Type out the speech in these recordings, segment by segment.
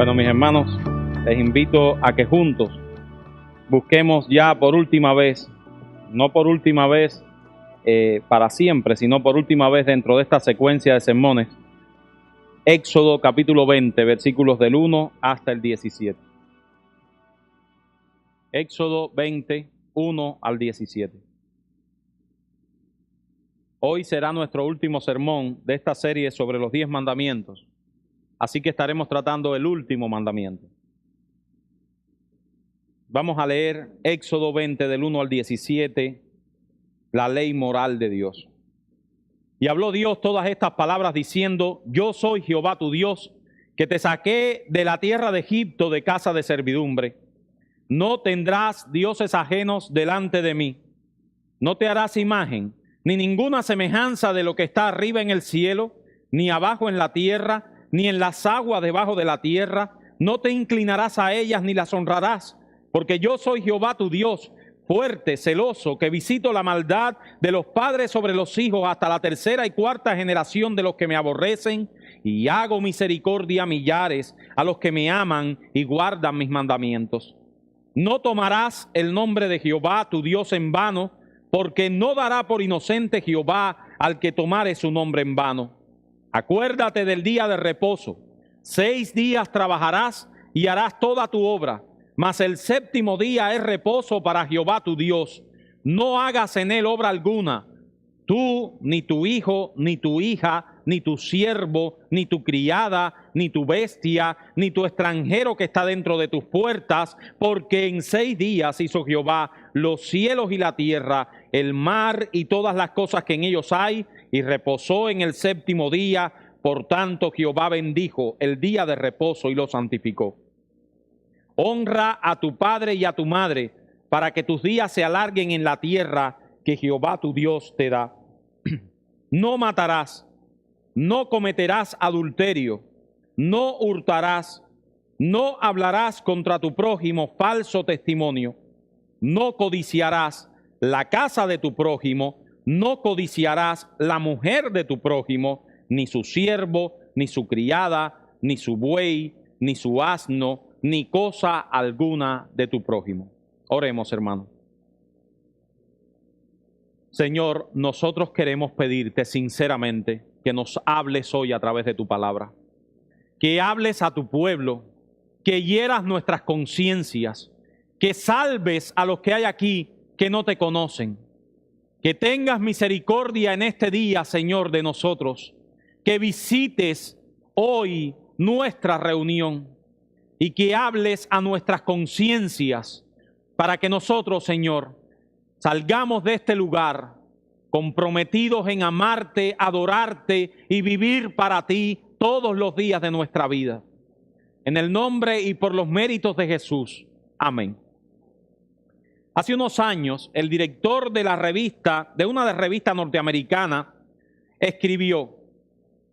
Bueno, mis hermanos, les invito a que juntos busquemos ya por última vez, no por última vez para siempre, sino por última vez dentro de esta secuencia de sermones, Éxodo capítulo 20, versículos del 1 hasta el 17. Éxodo 20, 1 al 17. Hoy será nuestro último sermón de esta serie sobre los 10 mandamientos, así que estaremos tratando el último mandamiento. Vamos a leer Éxodo 20 del 1 al 17, la ley moral de Dios. Y habló Dios todas estas palabras diciendo: Yo soy Jehová tu Dios, que te saqué de la tierra de Egipto de casa de servidumbre. No tendrás dioses ajenos delante de mí. No te harás imagen, ni ninguna semejanza de lo que está arriba en el cielo, ni abajo en la tierra, ni en las aguas debajo de la tierra. No te inclinarás a ellas ni las honrarás, porque yo soy Jehová tu Dios, fuerte, celoso, que visito la maldad de los padres sobre los hijos hasta la tercera y cuarta generación de los que me aborrecen, y hago misericordia a millares, a los que me aman y guardan mis mandamientos. No tomarás el nombre de Jehová tu Dios en vano, porque no dará por inocente Jehová al que tomare su nombre en vano. Acuérdate del día de reposo. 6 días trabajarás y harás toda tu obra, mas el séptimo día es reposo para Jehová tu Dios. No hagas en él obra alguna, tú, ni tu hijo, ni tu hija, ni tu siervo, ni tu criada, ni tu bestia, ni tu extranjero que está dentro de tus puertas, porque en 6 días hizo Jehová los cielos y la tierra, el mar y todas las cosas que en ellos hay, y reposó en el séptimo día. Por tanto, Jehová bendijo el día de reposo y lo santificó. Honra a tu padre y a tu madre, para que tus días se alarguen en la tierra que Jehová tu Dios te da. No matarás, no cometerás adulterio, no hurtarás, no hablarás contra tu prójimo falso testimonio, no codiciarás la casa de tu prójimo, no codiciarás la mujer de tu prójimo, ni su siervo, ni su criada, ni su buey, ni su asno, ni cosa alguna de tu prójimo. Oremos, hermano. Señor, nosotros queremos pedirte sinceramente que nos hables hoy a través de tu palabra, que hables a tu pueblo, que hieras nuestras conciencias, que salves a los que hay aquí que no te conocen, que tengas misericordia en este día, Señor, de nosotros, que visites hoy nuestra reunión y que hables a nuestras conciencias para que nosotros, Señor, salgamos de este lugar comprometidos en amarte, adorarte y vivir para ti todos los días de nuestra vida. En el nombre y por los méritos de Jesús. Amén. Hace unos años, el director de una revista norteamericana, escribió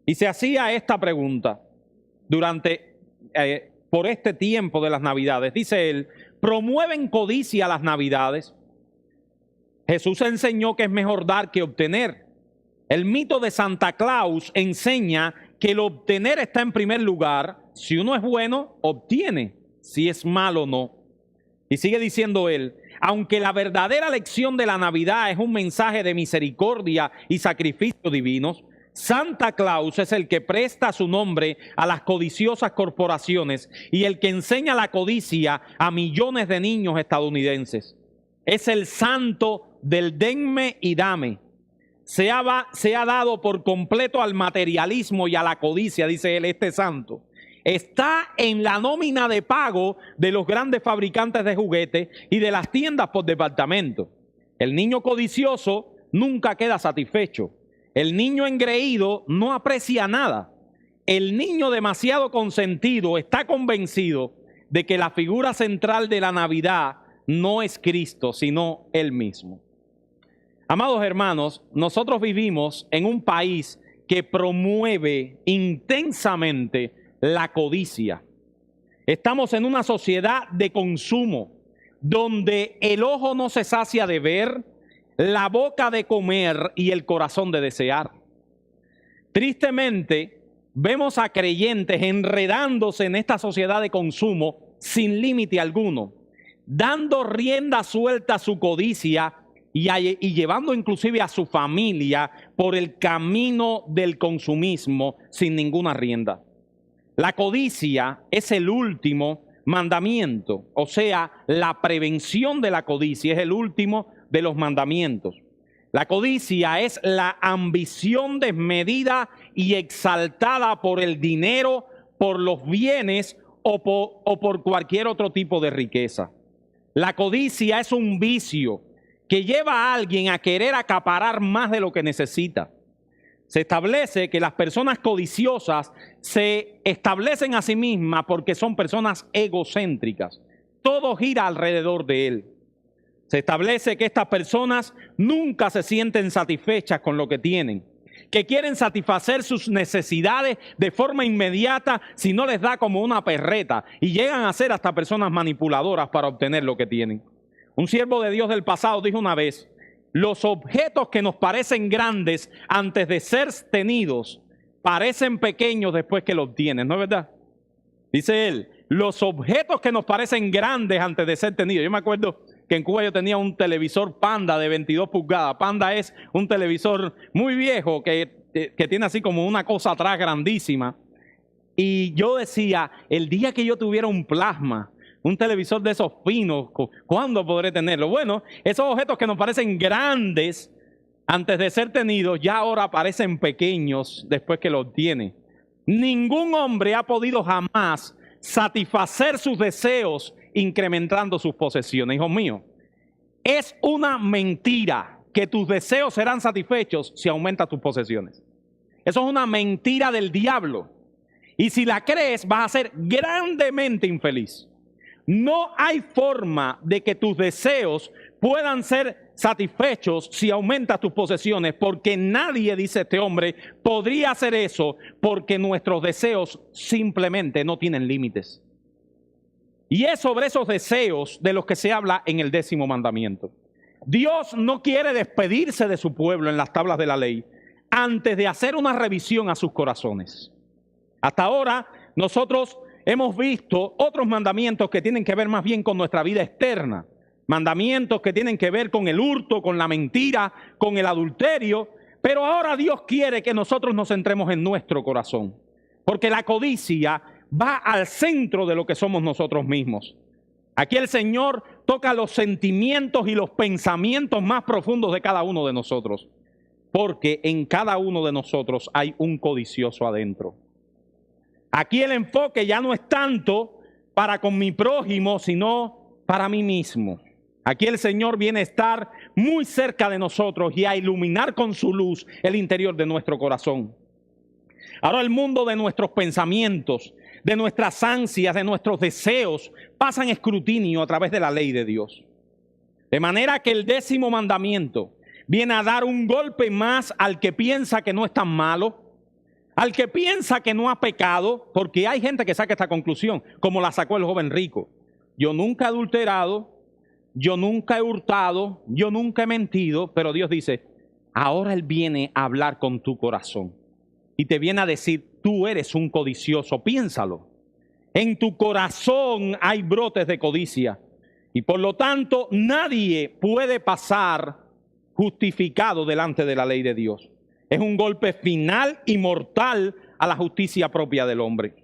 y se hacía esta pregunta por este tiempo de las Navidades. Dice él: ¿promueven codicia las Navidades? Jesús enseñó que es mejor dar que obtener. El mito de Santa Claus enseña que el obtener está en primer lugar. Si uno es bueno, obtiene. Si es malo, no. Y sigue diciendo él: aunque la verdadera lección de la Navidad es un mensaje de misericordia y sacrificio divinos, Santa Claus es el que presta su nombre a las codiciosas corporaciones y el que enseña la codicia a millones de niños estadounidenses. Es el santo del denme y dame. Se ha dado por completo al materialismo y a la codicia, dice él. Este santo está en la nómina de pago de los grandes fabricantes de juguetes y de las tiendas por departamento. El niño codicioso nunca queda satisfecho. El niño engreído no aprecia nada. El niño demasiado consentido está convencido de que la figura central de la Navidad no es Cristo, sino Él mismo. Amados hermanos, nosotros vivimos en un país que promueve intensamente la codicia. Estamos en una sociedad de consumo, donde el ojo no se sacia de ver, la boca de comer y el corazón de desear. Tristemente, vemos a creyentes enredándose en esta sociedad de consumo sin límite alguno, dando rienda suelta a su codicia y llevando inclusive a su familia por el camino del consumismo sin ninguna rienda. La codicia es el último mandamiento, o sea, la prevención de la codicia es el último de los mandamientos. La codicia es la ambición desmedida y exaltada por el dinero, por los bienes o por cualquier otro tipo de riqueza. La codicia es un vicio que lleva a alguien a querer acaparar más de lo que necesita. Se establece que las personas codiciosas se establecen a sí mismas porque son personas egocéntricas. Todo gira alrededor de él. Se establece que estas personas nunca se sienten satisfechas con lo que tienen, que quieren satisfacer sus necesidades de forma inmediata si no les da como una perreta, y llegan a ser hasta personas manipuladoras para obtener lo que tienen. Un siervo de Dios del pasado dijo una vez: los objetos que nos parecen grandes antes de ser tenidos parecen pequeños después que los tienes, ¿no es verdad? Dice él, los objetos que nos parecen grandes antes de ser tenidos. Yo me acuerdo que en Cuba yo tenía un televisor Panda de 22 pulgadas. Panda es un televisor muy viejo que tiene así como una cosa atrás grandísima. Y yo decía, el día que yo tuviera un plasma, un televisor de esos finos, ¿cuándo podré tenerlo? Bueno, esos objetos que nos parecen grandes antes de ser tenidos, ya ahora parecen pequeños después que los tiene. Ningún hombre ha podido jamás satisfacer sus deseos incrementando sus posesiones. Hijo mío, es una mentira que tus deseos serán satisfechos si aumentas tus posesiones. Eso es una mentira del diablo. Y si la crees, vas a ser grandemente infeliz. No hay forma de que tus deseos puedan ser satisfechos si aumentas tus posesiones, porque nadie, dice este hombre, podría hacer eso, porque nuestros deseos simplemente no tienen límites. Y es sobre esos deseos de los que se habla en el 10º mandamiento. Dios no quiere despedirse de su pueblo en las tablas de la ley antes de hacer una revisión a sus corazones. Hasta ahora nosotros hemos visto otros mandamientos que tienen que ver más bien con nuestra vida externa. Mandamientos que tienen que ver con el hurto, con la mentira, con el adulterio. Pero ahora Dios quiere que nosotros nos centremos en nuestro corazón. Porque la codicia va al centro de lo que somos nosotros mismos. Aquí el Señor toca los sentimientos y los pensamientos más profundos de cada uno de nosotros. Porque en cada uno de nosotros hay un codicioso adentro. Aquí el enfoque ya no es tanto para con mi prójimo, sino para mí mismo. Aquí el Señor viene a estar muy cerca de nosotros y a iluminar con su luz el interior de nuestro corazón. Ahora el mundo de nuestros pensamientos, de nuestras ansias, de nuestros deseos, pasan escrutinio a través de la ley de Dios. De manera que el 10º mandamiento viene a dar un golpe más al que piensa que no es tan malo, al que piensa que no ha pecado, porque hay gente que saca esta conclusión, como la sacó el joven rico. Yo nunca he adulterado, yo nunca he hurtado, yo nunca he mentido, pero Dios dice, ahora Él viene a hablar con tu corazón y te viene a decir, tú eres un codicioso, piénsalo. En tu corazón hay brotes de codicia y por lo tanto nadie puede pasar justificado delante de la ley de Dios. Es un golpe final y mortal a la justicia propia del hombre.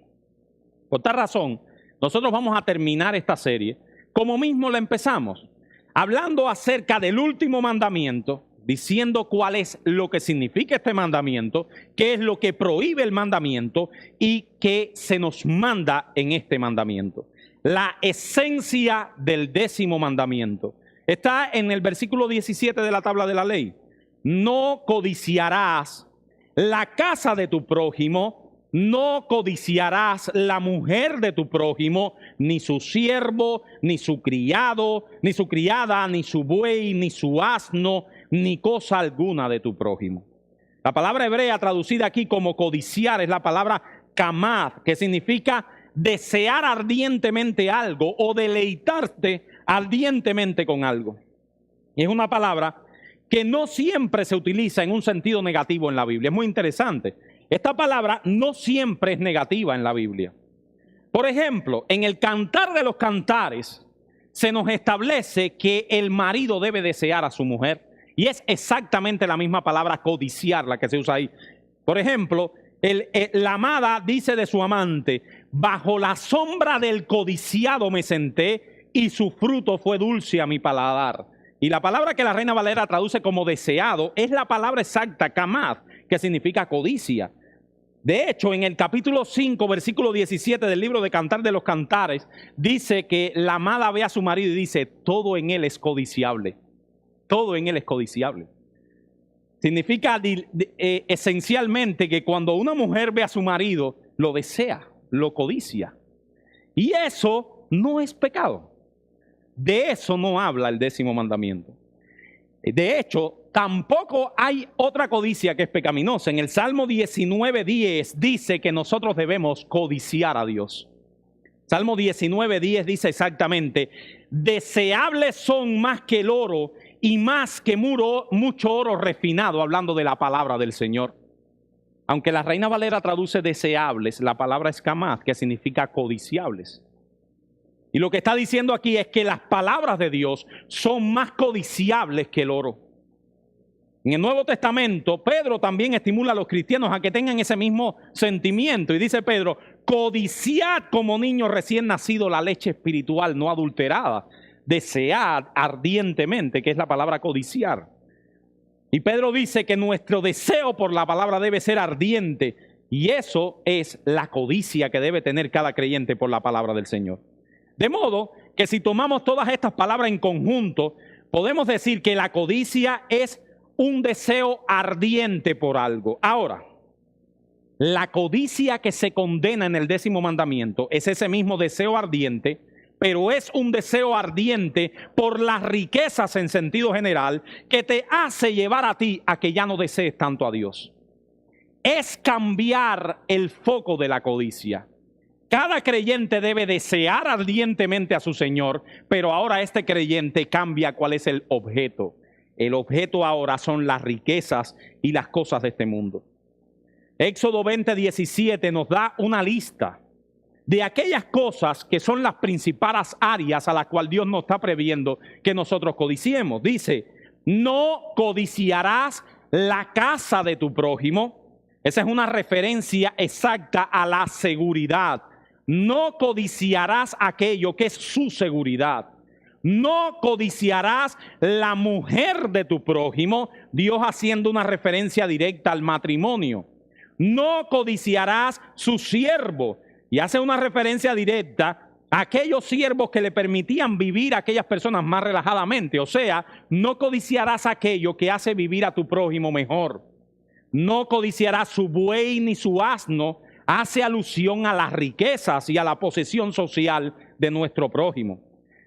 Por tal razón, nosotros vamos a terminar esta serie como mismo la empezamos, hablando acerca del último mandamiento, diciendo cuál es lo que significa este mandamiento, qué es lo que prohíbe el mandamiento y qué se nos manda en este mandamiento. La esencia del 10º mandamiento está en el versículo 17 de la tabla de la ley. No codiciarás la casa de tu prójimo, no codiciarás la mujer de tu prójimo, ni su siervo, ni su criado, ni su criada, ni su buey, ni su asno, ni cosa alguna de tu prójimo. La palabra hebrea traducida aquí como codiciar es la palabra kamad, que significa desear ardientemente algo o deleitarte ardientemente con algo. Y es una palabra que no siempre se utiliza en un sentido negativo en la Biblia. Es muy interesante. Esta palabra no siempre es negativa en la Biblia. Por ejemplo, en el Cantar de los Cantares se nos establece que el marido debe desear a su mujer. Y es exactamente la misma palabra codiciar la que se usa ahí. Por ejemplo, la amada dice de su amante: bajo la sombra del codiciado me senté y su fruto fue dulce a mi paladar. Y la palabra que la Reina Valera traduce como deseado es la palabra exacta, kamad, que significa codicia. De hecho, en el capítulo 5, versículo 17 del libro de Cantar de los Cantares, dice que la amada ve a su marido y dice: todo en él es codiciable. Todo en él es codiciable. Significa esencialmente que cuando una mujer ve a su marido, lo desea, lo codicia. Y eso no es pecado. De eso no habla el 10º mandamiento. De hecho, tampoco hay otra codicia que es pecaminosa. En el Salmo 19:10 dice que nosotros debemos codiciar a Dios. Salmo 19:10 dice exactamente: deseables son más que el oro y más que mucho oro refinado, hablando de la palabra del Señor. Aunque la Reina Valera traduce deseables, la palabra es kamad, que significa codiciables. Y lo que está diciendo aquí es que las palabras de Dios son más codiciables que el oro. En el Nuevo Testamento, Pedro también estimula a los cristianos a que tengan ese mismo sentimiento. Y dice Pedro: codiciad como niño recién nacido la leche espiritual no adulterada. Desead ardientemente, que es la palabra codiciar. Y Pedro dice que nuestro deseo por la palabra debe ser ardiente. Y eso es la codicia que debe tener cada creyente por la palabra del Señor. De modo que si tomamos todas estas palabras en conjunto, podemos decir que la codicia es un deseo ardiente por algo. Ahora, la codicia que se condena en el 10º mandamiento es ese mismo deseo ardiente, pero es un deseo ardiente por las riquezas en sentido general que te hace llevar a ti a que ya no desees tanto a Dios. Es cambiar el foco de la codicia. Cada creyente debe desear ardientemente a su Señor, pero ahora este creyente cambia cuál es el objeto. El objeto ahora son las riquezas y las cosas de este mundo. Éxodo 20:17 nos da una lista de aquellas cosas que son las principales áreas a las cuales Dios nos está previendo que nosotros codiciemos. Dice: no codiciarás la casa de tu prójimo. Esa es una referencia exacta a la seguridad. No codiciarás aquello que es su seguridad. No codiciarás la mujer de tu prójimo, Dios haciendo una referencia directa al matrimonio. No codiciarás su siervo, y hace una referencia directa a aquellos siervos que le permitían vivir a aquellas personas más relajadamente. O sea, no codiciarás aquello que hace vivir a tu prójimo mejor. No codiciarás su buey ni su asno. Hace alusión a las riquezas y a la posesión social de nuestro prójimo.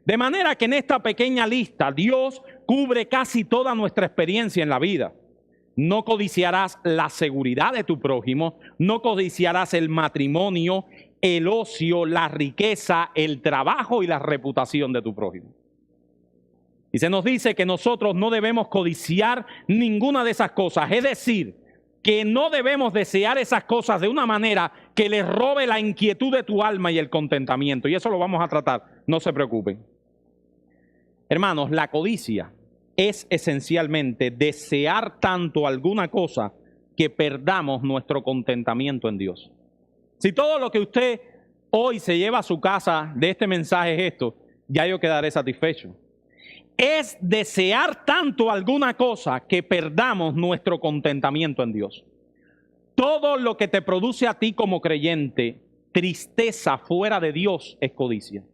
De manera que en esta pequeña lista Dios cubre casi toda nuestra experiencia en la vida. No codiciarás la seguridad de tu prójimo, no codiciarás el matrimonio, el ocio, la riqueza, el trabajo y la reputación de tu prójimo. Y se nos dice que nosotros no debemos codiciar ninguna de esas cosas, es decir, que no debemos desear esas cosas de una manera que les robe la inquietud de tu alma y el contentamiento. Y eso lo vamos a tratar, no se preocupen. Hermanos, la codicia es esencialmente desear tanto alguna cosa que perdamos nuestro contentamiento en Dios. Si todo lo que usted hoy se lleva a su casa de este mensaje es esto, ya yo quedaré satisfecho. Es desear tanto alguna cosa que perdamos nuestro contentamiento en Dios. Todo lo que te produce a ti como creyente tristeza fuera de Dios es codicia.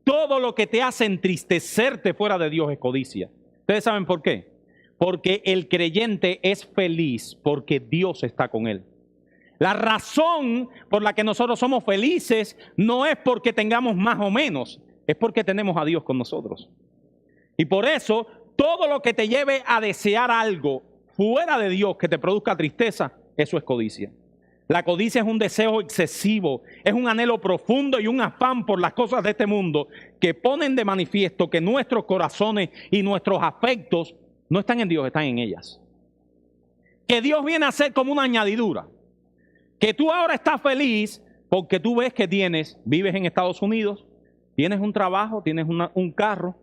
Todo lo que te hace entristecerte fuera de Dios es codicia. ¿Ustedes saben por qué? Porque el creyente es feliz porque Dios está con él. La razón por la que nosotros somos felices no es porque tengamos más o menos, es porque tenemos a Dios con nosotros. Y por eso, todo lo que te lleve a desear algo fuera de Dios que te produzca tristeza, eso es codicia. La codicia es un deseo excesivo, es un anhelo profundo y un afán por las cosas de este mundo que ponen de manifiesto que nuestros corazones y nuestros afectos no están en Dios, están en ellas. que Dios viene a ser como una añadidura. Que tú ahora estás feliz porque tú ves que vives en Estados Unidos, tienes un trabajo, tienes un carro,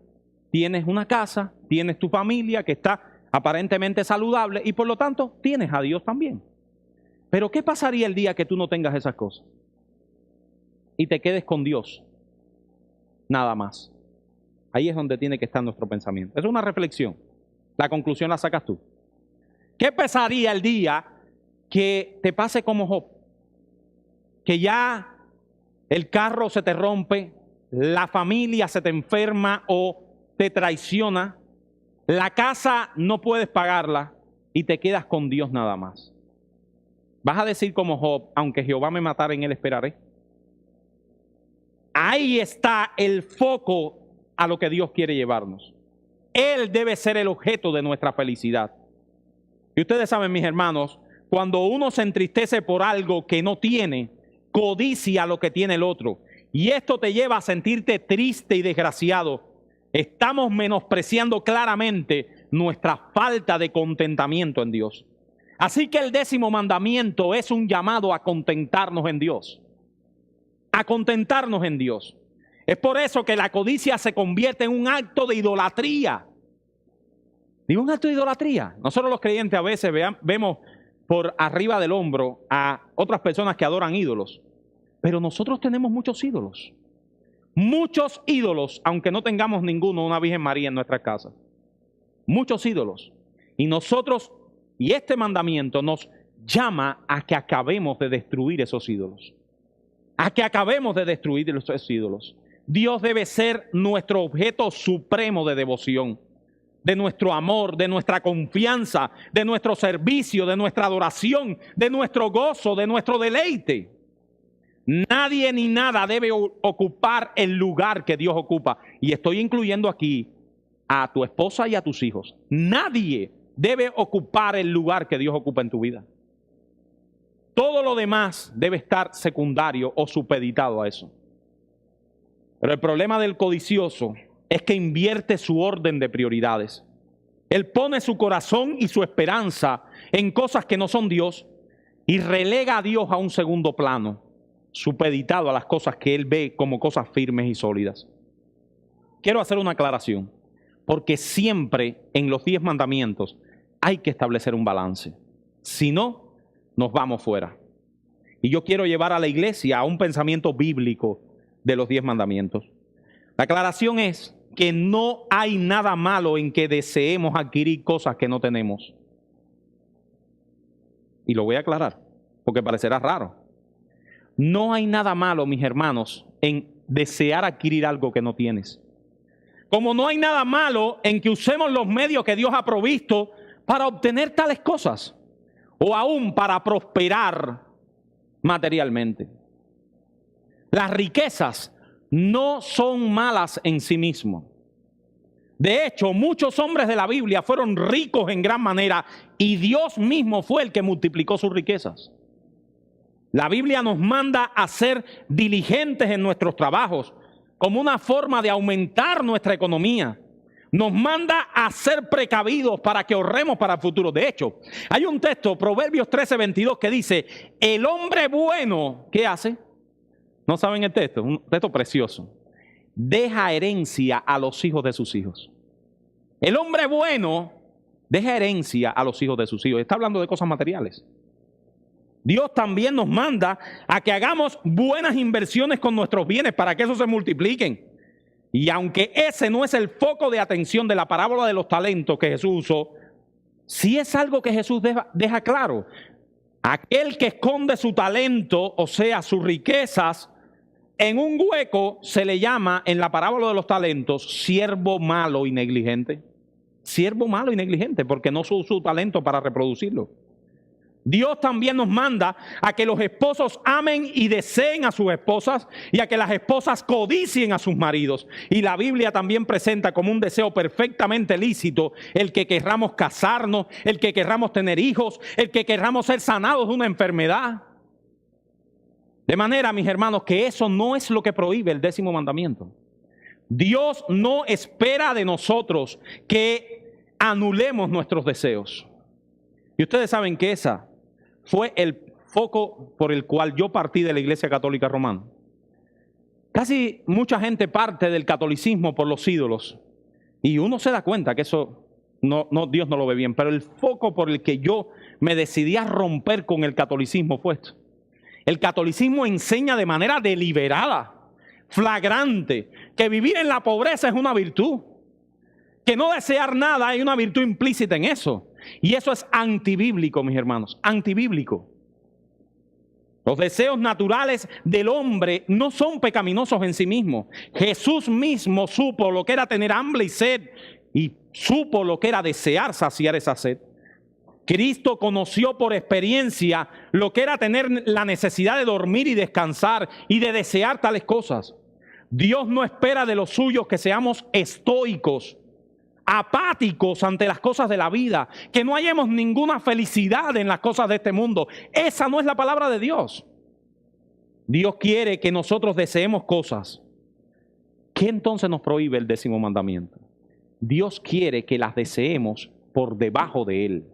tienes una casa, tienes tu familia que está aparentemente saludable y por lo tanto tienes a Dios también. Pero ¿qué pasaría el día que tú no tengas esas cosas? Y te quedes con Dios, nada más. Ahí es donde tiene que estar nuestro pensamiento. Es una reflexión. La conclusión la sacas tú. ¿Qué pasaría el día que te pase como Job? Que ya el carro se te rompe, la familia se te enferma o te traiciona, la casa no puedes pagarla y te quedas con Dios nada más. Vas a decir como Job, aunque Jehová me matara, en él esperaré. Ahí está el foco a lo que Dios quiere llevarnos. Él debe ser el objeto de nuestra felicidad. Y ustedes saben, mis hermanos, cuando uno se entristece por algo que no tiene, codicia lo que tiene el otro. Y esto te lleva a sentirte triste y desgraciado. Estamos menospreciando claramente nuestra falta de contentamiento en Dios. Así que el 10º mandamiento es un llamado a contentarnos en Dios. A contentarnos en Dios. Es por eso que la codicia se convierte en un acto de idolatría. Digo, un acto de idolatría. Nosotros los creyentes a veces vemos por arriba del hombro a otras personas que adoran ídolos. Pero nosotros tenemos muchos ídolos. Muchos ídolos, aunque no tengamos ninguno, una Virgen María en nuestra casa. Muchos ídolos. Y nosotros, y este mandamiento nos llama a que acabemos de destruir esos ídolos. A que acabemos de destruir esos ídolos. Dios debe ser nuestro objeto supremo de devoción, de nuestro amor, de nuestra confianza, de nuestro servicio, de nuestra adoración, de nuestro gozo, de nuestro deleite. Nadie ni nada debe ocupar el lugar que Dios ocupa. Y estoy incluyendo aquí a tu esposa y a tus hijos. Nadie debe ocupar el lugar que Dios ocupa en tu vida. Todo lo demás debe estar secundario o supeditado a eso. Pero el problema del codicioso es que invierte su orden de prioridades. Él pone su corazón y su esperanza en cosas que no son Dios y relega a Dios a un segundo plano, supeditado a las cosas que él ve como cosas firmes y sólidas. Quiero hacer una aclaración, porque siempre en los 10 mandamientos hay que establecer un balance. Si no, nos vamos fuera. Y yo quiero llevar a la iglesia a un pensamiento bíblico de los 10 mandamientos. La aclaración es que no hay nada malo en que deseemos adquirir cosas que no tenemos. Y lo voy a aclarar, porque parecerá raro. No hay nada malo, mis hermanos, en desear adquirir algo que no tienes. Como no hay nada malo en que usemos los medios que Dios ha provisto para obtener tales cosas, o aún para prosperar materialmente. Las riquezas no son malas en sí mismas. De hecho, muchos hombres de la Biblia fueron ricos en gran manera y Dios mismo fue el que multiplicó sus riquezas. La Biblia nos manda a ser diligentes en nuestros trabajos como una forma de aumentar nuestra economía. Nos manda a ser precavidos para que ahorremos para el futuro. De hecho, hay un texto, Proverbios 13:22, que dice, el hombre bueno, ¿qué hace? ¿No saben el texto? Un texto precioso. Deja herencia a los hijos de sus hijos. El hombre bueno deja herencia a los hijos de sus hijos. Está hablando de cosas materiales. Dios también nos manda a que hagamos buenas inversiones con nuestros bienes para que esos se multipliquen. Y aunque ese no es el foco de atención de la parábola de los talentos que Jesús usó, sí es algo que Jesús deja claro. Aquel que esconde su talento, o sea, sus riquezas, en un hueco, se le llama en la parábola de los talentos siervo malo y negligente. Siervo malo y negligente, porque no usó su talento para reproducirlo. Dios también nos manda a que los esposos amen y deseen a sus esposas y a que las esposas codicien a sus maridos. Y la Biblia también presenta como un deseo perfectamente lícito el que querramos casarnos, el que querramos tener hijos, el que querramos ser sanados de una enfermedad. De manera, mis hermanos, que eso no es lo que prohíbe el 10º mandamiento. Dios no espera de nosotros que anulemos nuestros deseos. Y ustedes saben que esa fue el foco por el cual yo partí de la Iglesia Católica Romana. Casi mucha gente parte del catolicismo por los ídolos. Y uno se da cuenta que eso Dios no lo ve bien. Pero el foco por el que yo me decidí a romper con el catolicismo fue esto. El catolicismo enseña de manera deliberada, flagrante, que vivir en la pobreza es una virtud. Que no desear nada hay una virtud implícita en eso. Y eso es antibíblico, mis hermanos, antibíblico. Los deseos naturales del hombre no son pecaminosos en sí mismos. Jesús mismo supo lo que era tener hambre y sed y supo lo que era desear saciar esa sed. Cristo conoció por experiencia lo que era tener la necesidad de dormir y descansar y de desear tales cosas. Dios no espera de los suyos que seamos estoicos, apáticos ante las cosas de la vida, que no hallemos ninguna felicidad en las cosas de este mundo. Esa no es la palabra de Dios. Dios quiere que nosotros deseemos cosas. ¿Qué entonces nos prohíbe el 10º mandamiento? Dios quiere que las deseemos por debajo de Él.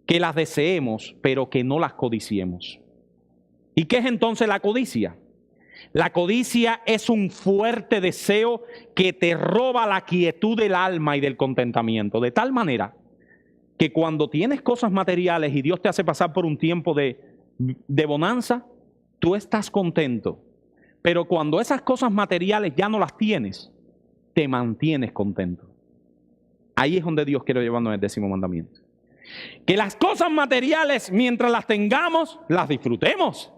Que las deseemos, pero que no las codiciemos. ¿Y qué es entonces la codicia? La codicia es un fuerte deseo que te roba la quietud del alma y del contentamiento, de tal manera que cuando tienes cosas materiales y Dios te hace pasar por un tiempo de bonanza, tú estás contento. Pero cuando esas cosas materiales ya no las tienes, te mantienes contento. Ahí es donde Dios quiere llevarnos el 10º mandamiento. Que las cosas materiales, mientras las tengamos, las disfrutemos.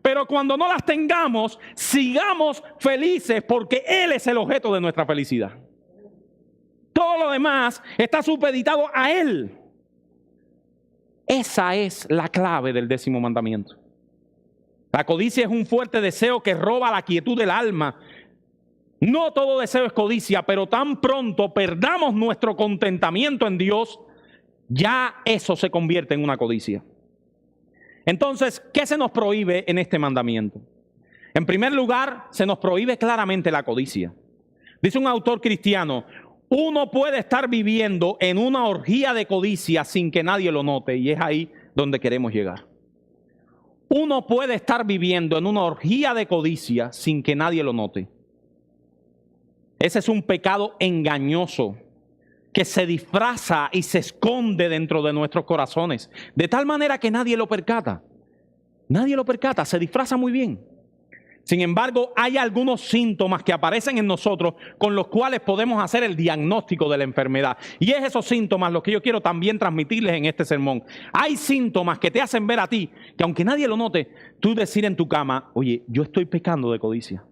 Pero cuando no las tengamos, sigamos felices porque Él es el objeto de nuestra felicidad. Todo lo demás está supeditado a Él. Esa es la clave del 10º mandamiento. La codicia es un fuerte deseo que roba la quietud del alma. No todo deseo es codicia, pero tan pronto perdamos nuestro contentamiento en Dios, ya eso se convierte en una codicia. Entonces, ¿qué se nos prohíbe en este mandamiento? En primer lugar, se nos prohíbe claramente la codicia. Dice un autor cristiano, uno puede estar viviendo en una orgía de codicia sin que nadie lo note, y es ahí donde queremos llegar. Uno puede estar viviendo en una orgía de codicia sin que nadie lo note. Ese es un pecado engañoso que se disfraza y se esconde dentro de nuestros corazones, de tal manera que nadie lo percata. Nadie lo percata, se disfraza muy bien. Sin embargo, hay algunos síntomas que aparecen en nosotros con los cuales podemos hacer el diagnóstico de la enfermedad. Y es esos síntomas los que yo quiero también transmitirles en este sermón. Hay síntomas que te hacen ver a ti, que aunque nadie lo note, tú decir en tu cama, oye, yo estoy pecando de codicia.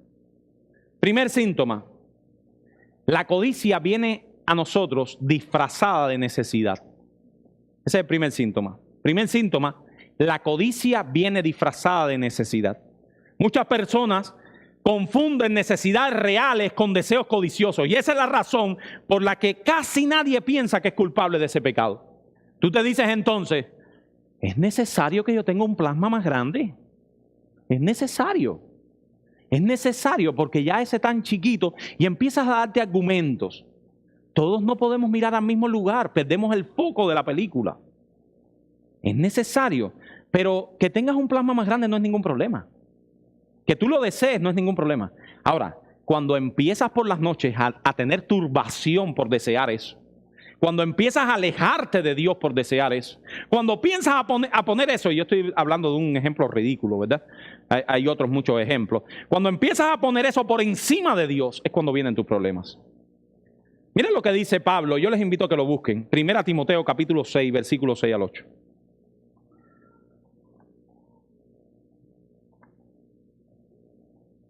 Primer síntoma, la codicia viene a nosotros disfrazada de necesidad. Ese es el primer síntoma. Primer síntoma, la codicia viene disfrazada de necesidad. Muchas personas confunden necesidades reales con deseos codiciosos y esa es la razón por la que casi nadie piensa que es culpable de ese pecado. Tú te dices entonces, ¿es necesario que yo tenga un plasma más grande? Es necesario. Es necesario porque ya ese tan chiquito y empiezas a darte argumentos. Todos no podemos mirar al mismo lugar, perdemos el foco de la película. Es necesario, pero que tengas un plasma más grande no es ningún problema. Que tú lo desees no es ningún problema. Ahora, cuando empiezas por las noches a tener turbación por desear eso, cuando empiezas a alejarte de Dios por desear eso, cuando piensas a poner eso, y yo estoy hablando de un ejemplo ridículo, ¿verdad? Hay otros muchos ejemplos. Cuando empiezas a poner eso por encima de Dios, es cuando vienen tus problemas. Miren lo que dice Pablo, yo les invito a que lo busquen. 1 Timoteo capítulo 6, versículos 6 al 8.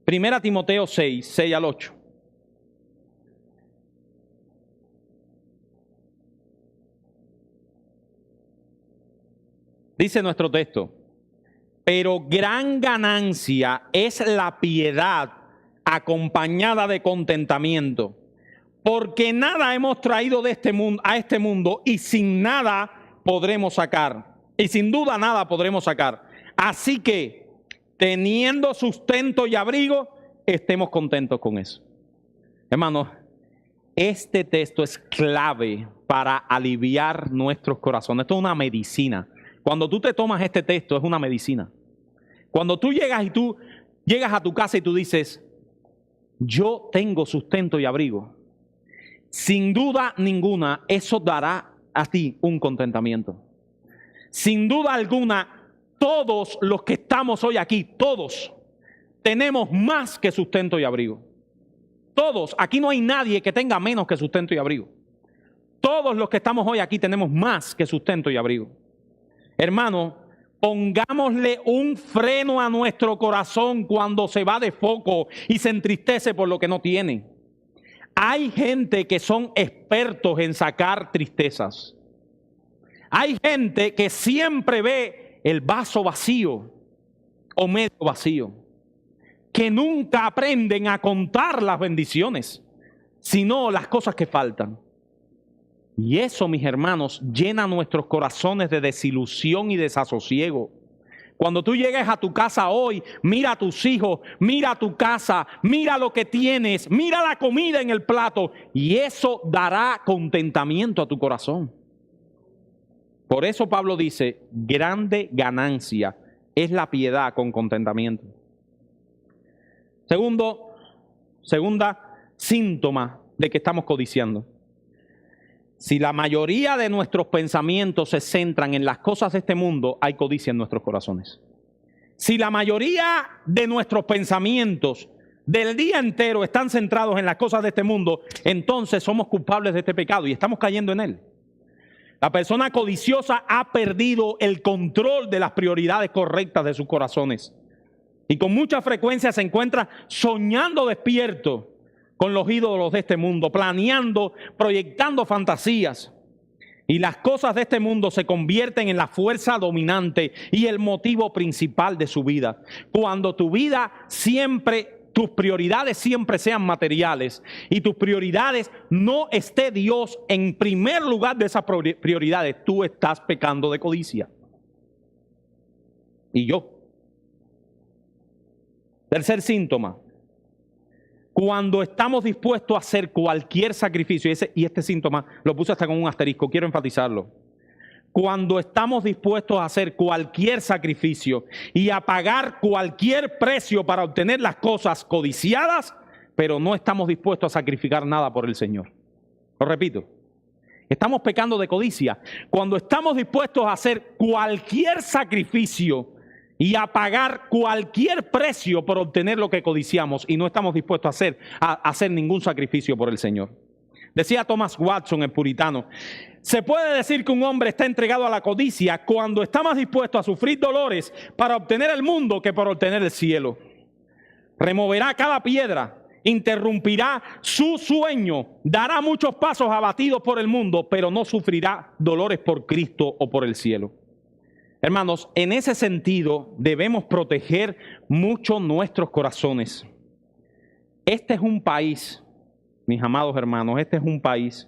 Primera Timoteo 6, 6 al 8. Dice nuestro texto, pero gran ganancia es la piedad acompañada de contentamiento, porque nada hemos traído de este mundo, a este mundo y sin nada podremos sacar. Y sin duda nada podremos sacar. Así que, teniendo sustento y abrigo, estemos contentos con eso. Hermanos, Este texto es clave para aliviar nuestros corazones. Esto es una medicina. Cuando tú te tomas este texto, es una medicina. Cuando tú llegas a tu casa y tú dices, yo tengo sustento y abrigo, sin duda ninguna, eso dará a ti un contentamiento. Sin duda alguna, todos los que estamos hoy aquí, todos tenemos más que sustento y abrigo. Todos, aquí no hay nadie que tenga menos que sustento y abrigo. Todos los que estamos hoy aquí tenemos más que sustento y abrigo. Hermano, pongámosle un freno a nuestro corazón cuando se va de foco y se entristece por lo que no tiene. Hay gente que son expertos en sacar tristezas. Hay gente que siempre ve el vaso vacío o medio vacío, que nunca aprenden a contar las bendiciones, sino las cosas que faltan. Y eso, mis hermanos, llena nuestros corazones de desilusión y desasosiego. Cuando tú llegues a tu casa hoy, mira a tus hijos, mira tu casa, mira lo que tienes, mira la comida en el plato, y eso dará contentamiento a tu corazón. Por eso Pablo dice, grande ganancia es la piedad con contentamiento. Segunda síntoma de que estamos codiciando. Si la mayoría de nuestros pensamientos se centran en las cosas de este mundo, hay codicia en nuestros corazones. Si la mayoría de nuestros pensamientos del día entero están centrados en las cosas de este mundo, entonces somos culpables de este pecado y estamos cayendo en él. La persona codiciosa ha perdido el control de las prioridades correctas de sus corazones. Y con mucha frecuencia se encuentra soñando despierto con los ídolos de este mundo, planeando, proyectando fantasías. Y las cosas de este mundo se convierten en la fuerza dominante y el motivo principal de su vida. Cuando tu vida siempre, tus prioridades siempre sean materiales y tus prioridades no esté Dios en primer lugar de esas prioridades, tú estás pecando de codicia. Y yo. Tercer síntoma, cuando estamos dispuestos a hacer cualquier sacrificio, y este síntoma lo puse hasta con un asterisco, quiero enfatizarlo. Cuando estamos dispuestos a hacer cualquier sacrificio y a pagar cualquier precio para obtener las cosas codiciadas, pero no estamos dispuestos a sacrificar nada por el Señor. Lo repito, estamos pecando de codicia. Cuando estamos dispuestos a hacer cualquier sacrificio y a pagar cualquier precio por obtener lo que codiciamos y no estamos dispuestos a hacer ningún sacrificio por el Señor. Decía Thomas Watson, el puritano, se puede decir que un hombre está entregado a la codicia cuando está más dispuesto a sufrir dolores para obtener el mundo que por obtener el cielo. Removerá cada piedra, interrumpirá su sueño, dará muchos pasos abatidos por el mundo, pero no sufrirá dolores por Cristo o por el cielo. Hermanos, en ese sentido debemos proteger mucho nuestros corazones. Este es un país, mis amados hermanos, este es un país,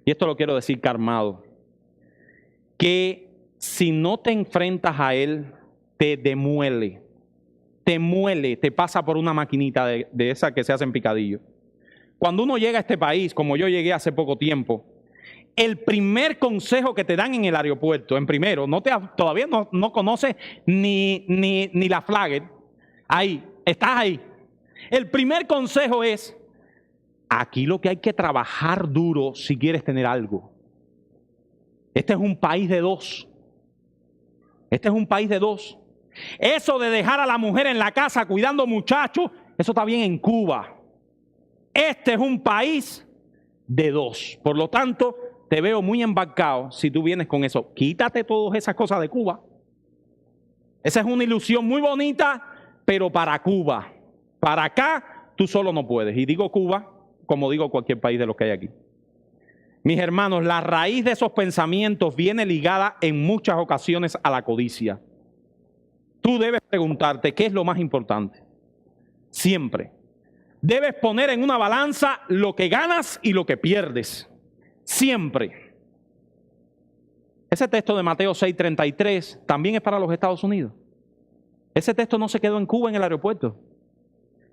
y esto lo quiero decir calmado, que si no te enfrentas a él, te demuele, te pasa por una maquinita de esa que se hace en picadillo. Cuando uno llega a este país, como yo llegué hace poco tiempo, el primer consejo que te dan en el aeropuerto, todavía no conoces ni la Flagger, ahí, estás ahí. El primer consejo es, aquí lo que hay que trabajar duro si quieres tener algo. Este es un país de dos. Este es un país de dos. Eso de dejar a la mujer en la casa cuidando muchachos, eso está bien en Cuba. Este es un país de dos. Por lo tanto, te veo muy embarcado si tú vienes con eso. Quítate todas esas cosas de Cuba. Esa es una ilusión muy bonita, pero para Cuba. Para acá, tú solo no puedes. Y digo Cuba, como digo cualquier país de los que hay aquí. Mis hermanos, la raíz de esos pensamientos viene ligada en muchas ocasiones a la codicia. Tú debes preguntarte, ¿qué es lo más importante? Siempre. Debes poner en una balanza lo que ganas y lo que pierdes. Siempre. Ese texto de Mateo 6:33 también es para los Estados Unidos. Ese texto no se quedó en Cuba en el aeropuerto.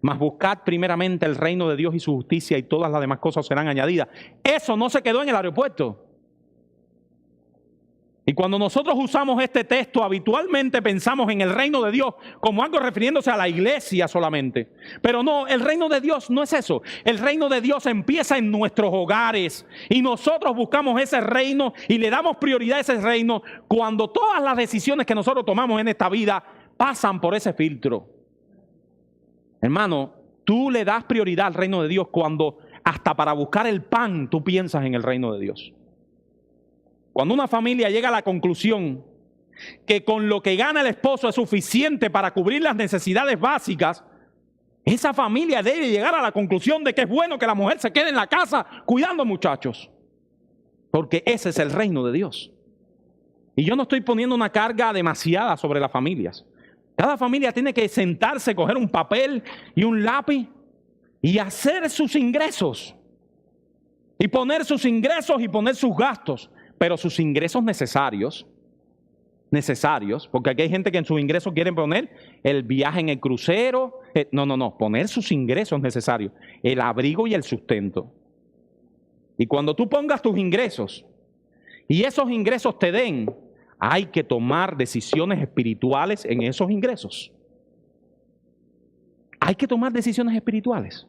mas buscad primeramente el reino de Dios y su justicia y todas las demás cosas serán añadidas. Eso no se quedó en el aeropuerto. Y cuando nosotros usamos este texto, habitualmente pensamos en el reino de Dios como algo refiriéndose a la iglesia solamente. Pero no, el reino de Dios no es eso. El reino de Dios empieza en nuestros hogares. Y nosotros buscamos ese reino y le damos prioridad a ese reino cuando todas las decisiones que nosotros tomamos en esta vida pasan por ese filtro. Hermano, tú le das prioridad al reino de Dios cuando hasta para buscar el pan tú piensas en el reino de Dios. Cuando una familia llega a la conclusión que con lo que gana el esposo es suficiente para cubrir las necesidades básicas, esa familia debe llegar a la conclusión de que es bueno que la mujer se quede en la casa cuidando muchachos. Porque ese es el reino de Dios. Y yo no estoy poniendo una carga demasiada sobre las familias. Cada familia tiene que sentarse, coger un papel y un lápiz y hacer sus ingresos. Y poner sus ingresos y poner sus gastos. Pero sus ingresos necesarios, porque aquí hay gente que en sus ingresos quieren poner el viaje en el crucero. Poner sus ingresos necesarios, el abrigo y el sustento. Y cuando tú pongas tus ingresos y esos ingresos te den, hay que tomar decisiones espirituales en esos ingresos. Hay que tomar decisiones espirituales.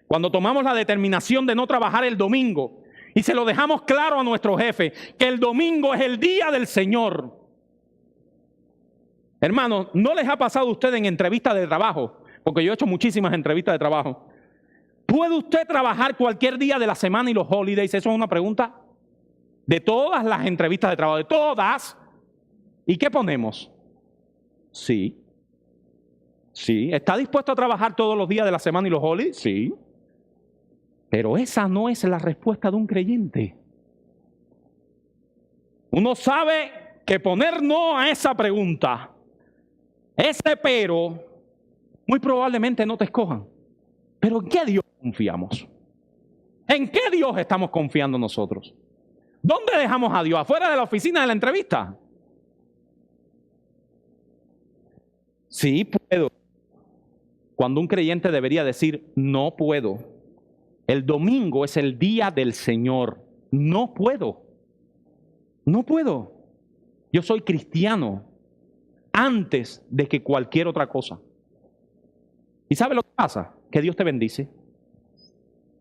Cuando tomamos la determinación de no trabajar el domingo, y se lo dejamos claro a nuestro jefe, que el domingo es el día del Señor. Hermanos, ¿no les ha pasado a ustedes en entrevistas de trabajo? Porque yo he hecho muchísimas entrevistas de trabajo. ¿Puede usted trabajar cualquier día de la semana y los holidays? Eso es una pregunta. De todas las entrevistas de trabajo, de todas. ¿Y qué ponemos? Sí. Sí. ¿Está dispuesto a trabajar todos los días de la semana y los holidays? Sí. Pero esa no es la respuesta de un creyente. Uno sabe que poner no a esa pregunta, ese pero, muy probablemente no te escojan. Pero ¿en qué Dios confiamos? ¿En qué Dios estamos confiando nosotros? ¿Dónde dejamos a Dios? ¿Afuera de la oficina de la entrevista? Sí puedo. Cuando un creyente debería decir, no puedo. El domingo es el día del Señor. No puedo. No puedo. Yo soy cristiano antes de que cualquier otra cosa. ¿Y sabe lo que pasa? Que Dios te bendice.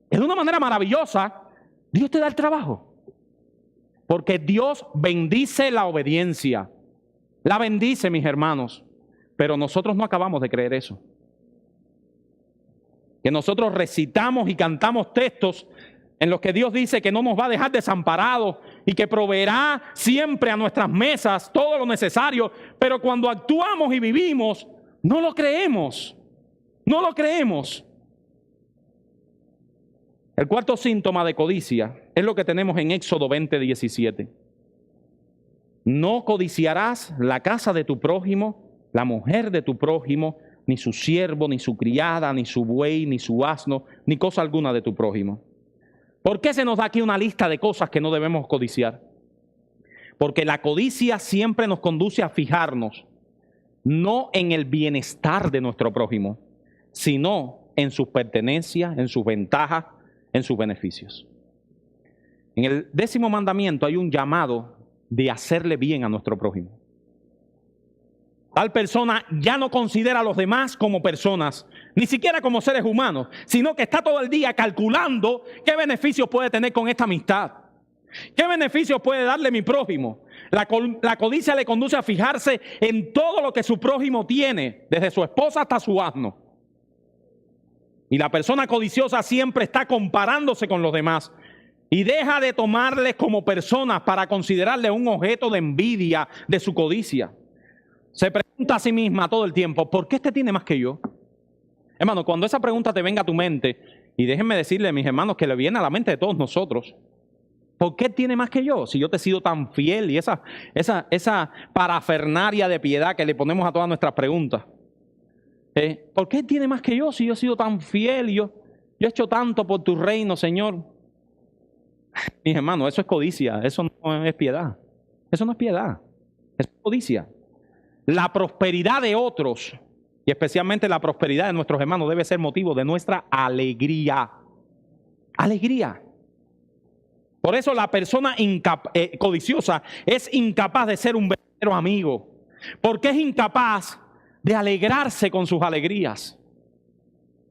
De una manera maravillosa, Dios te da el trabajo. Porque Dios bendice la obediencia. La bendice, mis hermanos. Pero nosotros no acabamos de creer eso. Que nosotros recitamos y cantamos textos en los que Dios dice que no nos va a dejar desamparados y que proveerá siempre a nuestras mesas todo lo necesario, pero cuando actuamos y vivimos, no lo creemos. No lo creemos. El cuarto síntoma de codicia es lo que tenemos en Éxodo 20:17. No codiciarás la casa de tu prójimo, la mujer de tu prójimo, ni su siervo, ni su criada, ni su buey, ni su asno, ni cosa alguna de tu prójimo. ¿Por qué se nos da aquí una lista de cosas que no debemos codiciar? Porque la codicia siempre nos conduce a fijarnos no en el bienestar de nuestro prójimo, sino en sus pertenencias, en sus ventajas, en sus beneficios. En el 10º mandamiento hay un llamado de hacerle bien a nuestro prójimo. Tal persona ya no considera a los demás como personas, ni siquiera como seres humanos, sino que está todo el día calculando qué beneficios puede tener con esta amistad. ¿Qué beneficios puede darle mi prójimo? La codicia le conduce a fijarse en todo lo que su prójimo tiene, desde su esposa hasta su asno. Y la persona codiciosa siempre está comparándose con los demás y deja de tomarles como personas para considerarles un objeto de envidia de su codicia. Se pregunta a sí misma todo el tiempo, ¿por qué este tiene más que yo? Hermano, cuando esa pregunta te venga a tu mente, y déjenme decirle, mis hermanos, que le viene a la mente de todos nosotros, ¿por qué tiene más que yo? Si yo te he sido tan fiel y esa parafernaria de piedad que le ponemos a todas nuestras preguntas. ¿Por qué tiene más que yo si yo he sido tan fiel y yo he hecho tanto por tu reino, Señor? Mis hermanos, eso es codicia, eso no es piedad. Eso no es piedad, es codicia. La prosperidad de otros y especialmente la prosperidad de nuestros hermanos debe ser motivo de nuestra alegría. Alegría. Por eso la persona codiciosa es incapaz de ser un verdadero amigo, porque es incapaz de alegrarse con sus alegrías.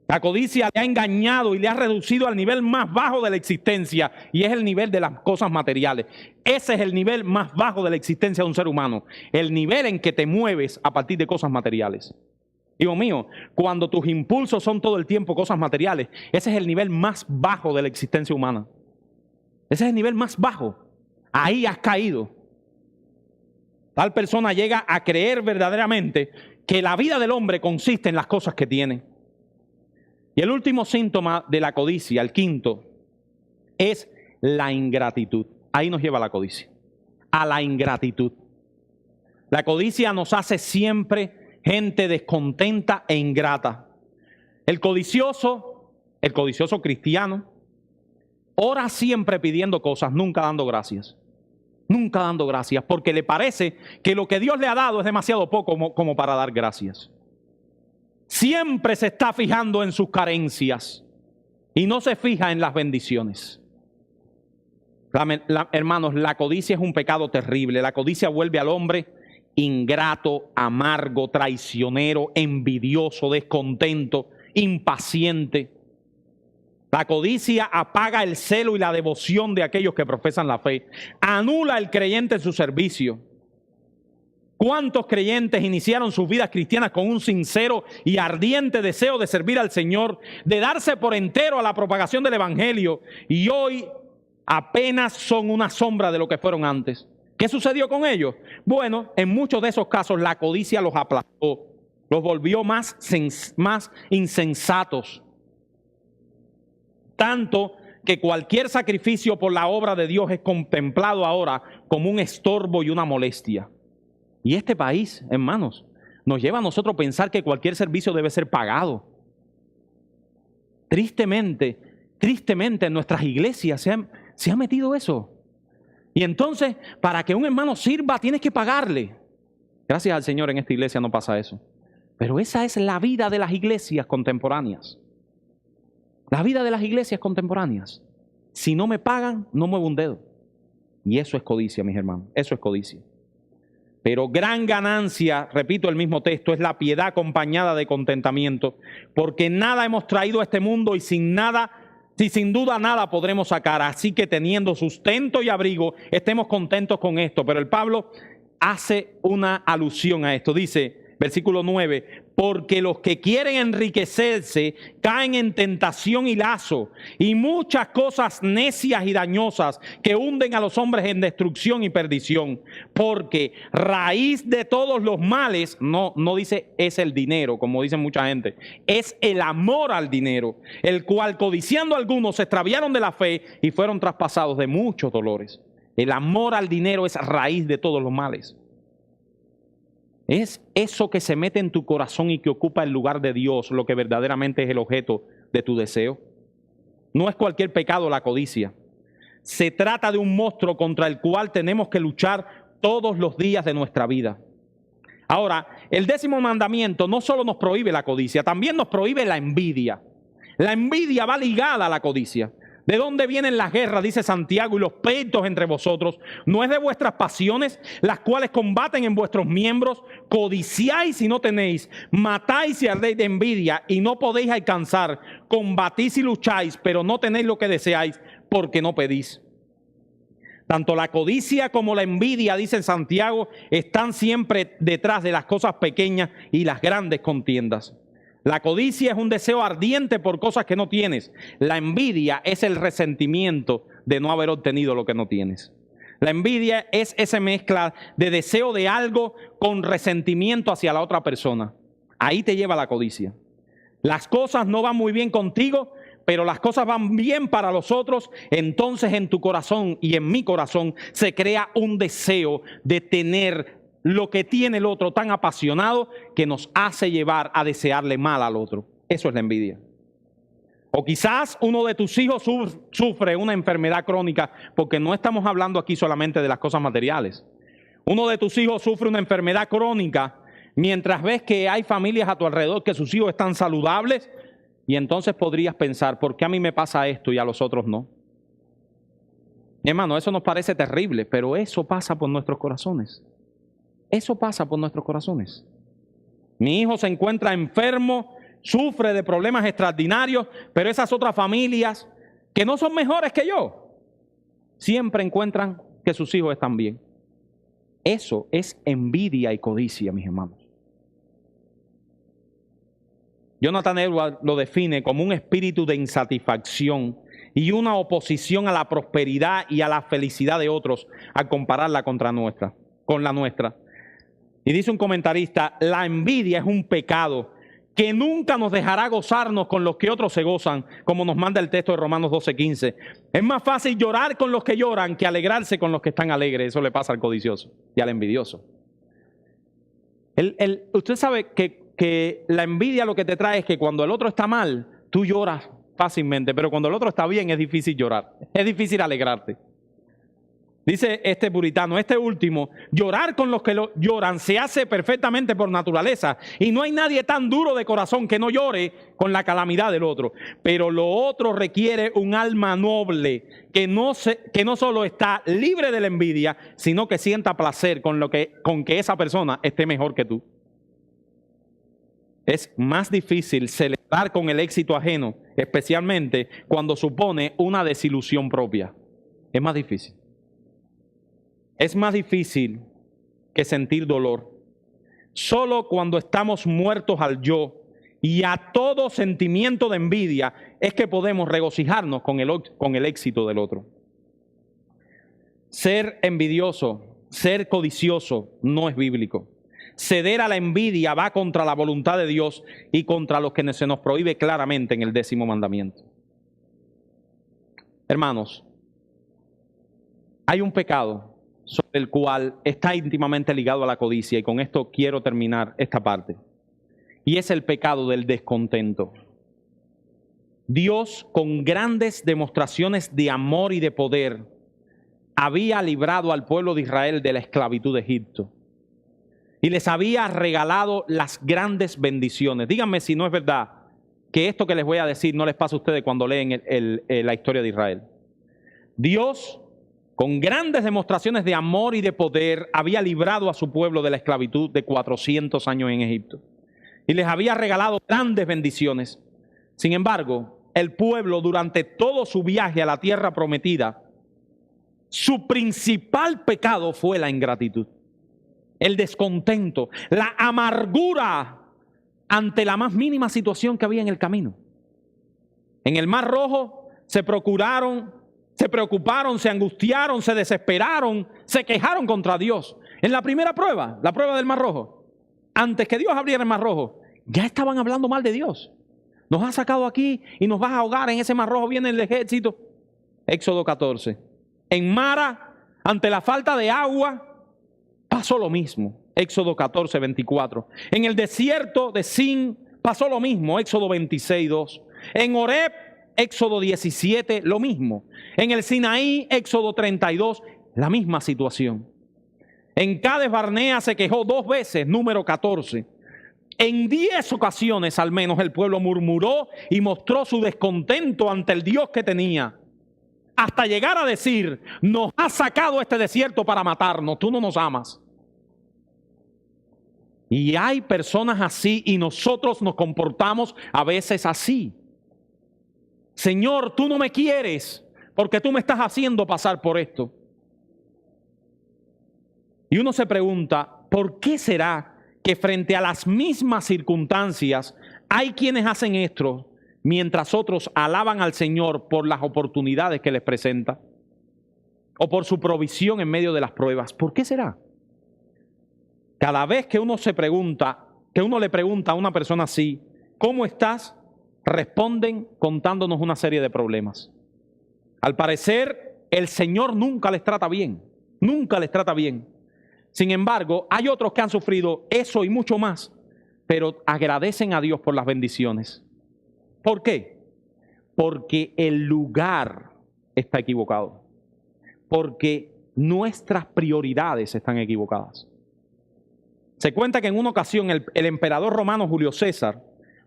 La codicia le ha engañado y le ha reducido al nivel más bajo de la existencia, y es el nivel de las cosas materiales. Ese es el nivel más bajo de la existencia de un ser humano, el nivel en que te mueves a partir de cosas materiales. Hijo mío, cuando tus impulsos son todo el tiempo cosas materiales, ese es el nivel más bajo de la existencia humana. Ese es el nivel más bajo. Ahí has caído. Tal persona llega a creer verdaderamente que la vida del hombre consiste en las cosas que tiene. Y el último síntoma de la codicia, el quinto, es la ingratitud. Ahí nos lleva la codicia, a la ingratitud. La codicia nos hace siempre gente descontenta e ingrata. El codicioso cristiano, ora siempre pidiendo cosas, nunca dando gracias. Nunca dando gracias, porque le parece que lo que Dios le ha dado es demasiado poco como para dar gracias. Siempre se está fijando en sus carencias y no se fija en las bendiciones. Hermanos, la codicia es un pecado terrible. La codicia vuelve al hombre ingrato, amargo, traicionero, envidioso, descontento, impaciente. La codicia apaga el celo y la devoción de aquellos que profesan la fe. Anula al creyente en su servicio. ¿Cuántos creyentes iniciaron sus vidas cristianas con un sincero y ardiente deseo de servir al Señor, de darse por entero a la propagación del Evangelio, y hoy apenas son una sombra de lo que fueron antes? ¿Qué sucedió con ellos? Bueno, en muchos de esos casos la codicia los aplastó, los volvió más insensatos. Tanto que cualquier sacrificio por la obra de Dios es contemplado ahora como un estorbo y una molestia. Y este país, hermanos, nos lleva a nosotros a pensar que cualquier servicio debe ser pagado. Tristemente en nuestras iglesias se ha metido eso. Y entonces, para que un hermano sirva, tienes que pagarle. Gracias al Señor, en esta iglesia no pasa eso. Pero esa es la vida de las iglesias contemporáneas. La vida de las iglesias contemporáneas. Si no me pagan, no muevo un dedo. Y eso es codicia, mis hermanos. Eso es codicia. Pero gran ganancia, repito el mismo texto, es la piedad acompañada de contentamiento, porque nada hemos traído a este mundo y sin duda nada podremos sacar. Así que teniendo sustento y abrigo, estemos contentos con esto. Pero el Pablo hace una alusión a esto. Dice, versículo 9, porque los que quieren enriquecerse caen en tentación y lazo y muchas cosas necias y dañosas que hunden a los hombres en destrucción y perdición. Porque raíz de todos los males, no dice es el dinero, como dicen mucha gente, es el amor al dinero, el cual codiciando algunos se extraviaron de la fe y fueron traspasados de muchos dolores. El amor al dinero es raíz de todos los males. Es eso que se mete en tu corazón y que ocupa el lugar de Dios lo que verdaderamente es el objeto de tu deseo. No es cualquier pecado la codicia. Se trata de un monstruo contra el cual tenemos que luchar todos los días de nuestra vida. Ahora, el 10º mandamiento no solo nos prohíbe la codicia, también nos prohíbe la envidia. La envidia va ligada a la codicia. ¿De dónde vienen las guerras? Dice Santiago, y los pleitos entre vosotros. ¿No es de vuestras pasiones, las cuales combaten en vuestros miembros? Codiciáis y no tenéis, matáis y ardéis de envidia y no podéis alcanzar. Combatís y lucháis, pero no tenéis lo que deseáis, porque no pedís. Tanto la codicia como la envidia, dice Santiago, están siempre detrás de las cosas pequeñas y las grandes contiendas. La codicia es un deseo ardiente por cosas que no tienes. La envidia es el resentimiento de no haber obtenido lo que no tienes. La envidia es esa mezcla de deseo de algo con resentimiento hacia la otra persona. Ahí te lleva la codicia. Las cosas no van muy bien contigo, pero las cosas van bien para los otros. Entonces en tu corazón y en mi corazón se crea un deseo de tener lo que tiene el otro tan apasionado que nos hace llevar a desearle mal al otro. Eso es la envidia. O quizás uno de tus hijos sufre una enfermedad crónica, porque no estamos hablando aquí solamente de las cosas materiales. Uno de tus hijos sufre una enfermedad crónica mientras ves que hay familias a tu alrededor que sus hijos están saludables, y entonces podrías pensar, ¿por qué a mí me pasa esto y a los otros no? Hermano, eso nos parece terrible, pero eso pasa por nuestros corazones. Eso pasa por nuestros corazones. Mi hijo se encuentra enfermo, sufre de problemas extraordinarios, pero esas otras familias que no son mejores que yo, siempre encuentran que sus hijos están bien. Eso es envidia y codicia, mis hermanos. Jonathan Edwards lo define como un espíritu de insatisfacción y una oposición a la prosperidad y a la felicidad de otros al compararla con la nuestra. Y dice un comentarista, la envidia es un pecado que nunca nos dejará gozarnos con los que otros se gozan, como nos manda el texto de Romanos 12:15. Es más fácil llorar con los que lloran que alegrarse con los que están alegres. Eso le pasa al codicioso y al envidioso. Usted sabe que la envidia lo que te trae es que cuando el otro está mal, tú lloras fácilmente, pero cuando el otro está bien es difícil llorar, es difícil alegrarte. Dice este puritano, este último, llorar con los que lloran se hace perfectamente por naturaleza y no hay nadie tan duro de corazón que no llore con la calamidad del otro. Pero lo otro requiere un alma noble que no solo está libre de la envidia, sino que sienta placer con que esa persona esté mejor que tú. Es más difícil celebrar con el éxito ajeno, especialmente cuando supone una desilusión propia. Es más difícil. Es más difícil que sentir dolor. Solo cuando estamos muertos al yo y a todo sentimiento de envidia es que podemos regocijarnos con el éxito del otro. Ser envidioso, ser codicioso no es bíblico. Ceder a la envidia va contra la voluntad de Dios y contra lo que se nos prohíbe claramente en el 10º mandamiento. Hermanos, hay un pecado sobre el cual está íntimamente ligado a la codicia, y con esto quiero terminar esta parte. Y es el pecado del descontento. Dios, con grandes demostraciones de amor y de poder, había librado al pueblo de Israel de la esclavitud de Egipto. Y les había regalado las grandes bendiciones. Díganme si no es verdad que esto que les voy a decir no les pasa a ustedes cuando leen la historia de Israel. Dios, con grandes demostraciones de amor y de poder, había librado a su pueblo de la esclavitud de 400 años en Egipto. Y les había regalado grandes bendiciones. Sin embargo, el pueblo durante todo su viaje a la tierra prometida, su principal pecado fue la ingratitud, el descontento, la amargura ante la más mínima situación que había en el camino. En el Mar Rojo se preocuparon, se angustiaron, se desesperaron, se quejaron contra Dios. En la primera prueba, la prueba del Mar Rojo, antes que Dios abriera el Mar Rojo, ya estaban hablando mal de Dios. Nos has sacado aquí y nos vas a ahogar, en ese Mar Rojo viene el ejército. Éxodo 14. En Mara, ante la falta de agua, pasó lo mismo. Éxodo 14, 24. En el desierto de Sin pasó lo mismo. Éxodo 26, 2. En Horeb, Éxodo 17, lo mismo. En el Sinaí, Éxodo 32, la misma situación. En Cades Barnea se quejó 2 veces, número 14. En 10 ocasiones al menos el pueblo murmuró y mostró su descontento ante el Dios que tenía. Hasta llegar a decir, nos has sacado este desierto para matarnos, tú no nos amas. Y hay personas así y nosotros nos comportamos a veces así. Señor, tú no me quieres porque tú me estás haciendo pasar por esto. Y uno se pregunta, ¿por qué será que frente a las mismas circunstancias hay quienes hacen esto mientras otros alaban al Señor por las oportunidades que les presenta o por su provisión en medio de las pruebas? ¿Por qué será? Cada vez que uno le pregunta a una persona así, ¿cómo estás?, responden contándonos una serie de problemas. Al parecer, el Señor nunca les trata bien, nunca les trata bien. Sin embargo, hay otros que han sufrido eso y mucho más, pero agradecen a Dios por las bendiciones. ¿Por qué? Porque el lugar está equivocado, porque nuestras prioridades están equivocadas. Se cuenta que en una ocasión el emperador romano Julio César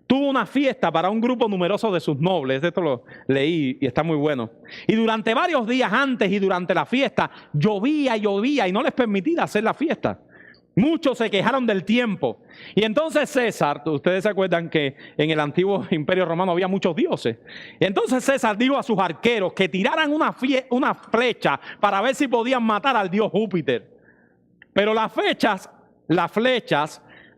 tuvo una fiesta para un grupo numeroso de sus nobles. Esto lo leí y está muy bueno. Y durante varios días antes y durante la fiesta llovía y no les permitía hacer la fiesta. Muchos se quejaron del tiempo. Y entonces César, ustedes se acuerdan que en el antiguo imperio romano había muchos dioses. Y entonces César dijo a sus arqueros que tiraran una flecha para ver si podían matar al dios Júpiter. Pero las flechas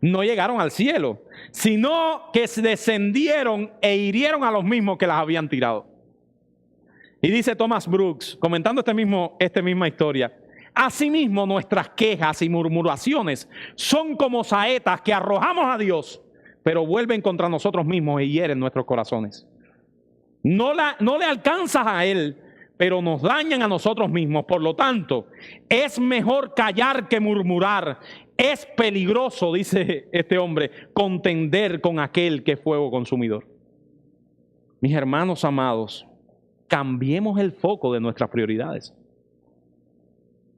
no llegaron al cielo, sino que descendieron e hirieron a los mismos que las habían tirado. Y dice Thomas Brooks, comentando esta misma historia: asimismo, nuestras quejas y murmuraciones son como saetas que arrojamos a Dios, pero vuelven contra nosotros mismos y hieren nuestros corazones. No le alcanzas a Él, pero nos dañan a nosotros mismos. Por lo tanto, es mejor callar que murmurar. Es peligroso, dice este hombre, contender con aquel que es fuego consumidor. Mis hermanos amados, cambiemos el foco de nuestras prioridades.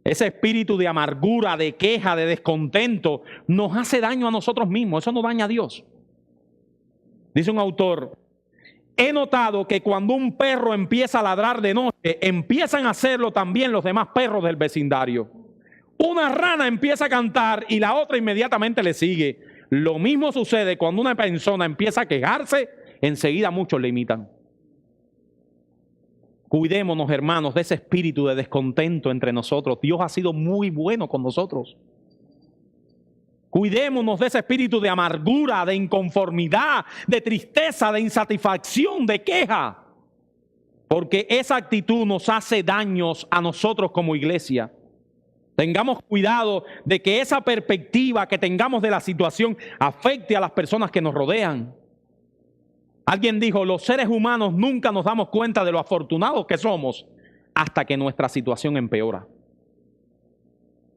Ese espíritu de amargura, de queja, de descontento, nos hace daño a nosotros mismos. Eso no daña a Dios. Dice un autor: he notado que cuando un perro empieza a ladrar de noche, empiezan a hacerlo también los demás perros del vecindario. Una rana empieza a cantar y la otra inmediatamente le sigue. Lo mismo sucede cuando una persona empieza a quejarse, enseguida muchos le imitan. Cuidémonos, hermanos, de ese espíritu de descontento entre nosotros. Dios ha sido muy bueno con nosotros. Cuidémonos de ese espíritu de amargura, de inconformidad, de tristeza, de insatisfacción, de queja. Porque esa actitud nos hace daños a nosotros como iglesia. Tengamos cuidado de que esa perspectiva que tengamos de la situación afecte a las personas que nos rodean. Alguien dijo: los seres humanos nunca nos damos cuenta de lo afortunados que somos hasta que nuestra situación empeora.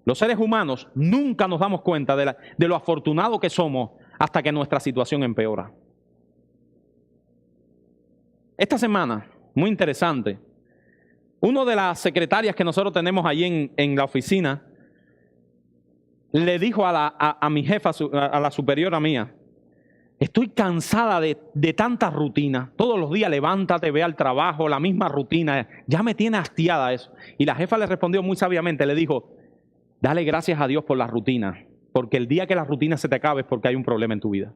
Los seres humanos nunca nos damos cuenta de lo afortunados que somos hasta que nuestra situación empeora. Esta semana, muy interesante, una de las secretarias que nosotros tenemos allí en la oficina le dijo a mi jefa, a la superiora mía: estoy cansada de tanta rutina. Todos los días levántate, ve al trabajo, la misma rutina. Ya me tiene hastiada eso. Y la jefa le respondió muy sabiamente, le dijo: dale gracias a Dios por la rutina, porque el día que la rutina se te acabe es porque hay un problema en tu vida.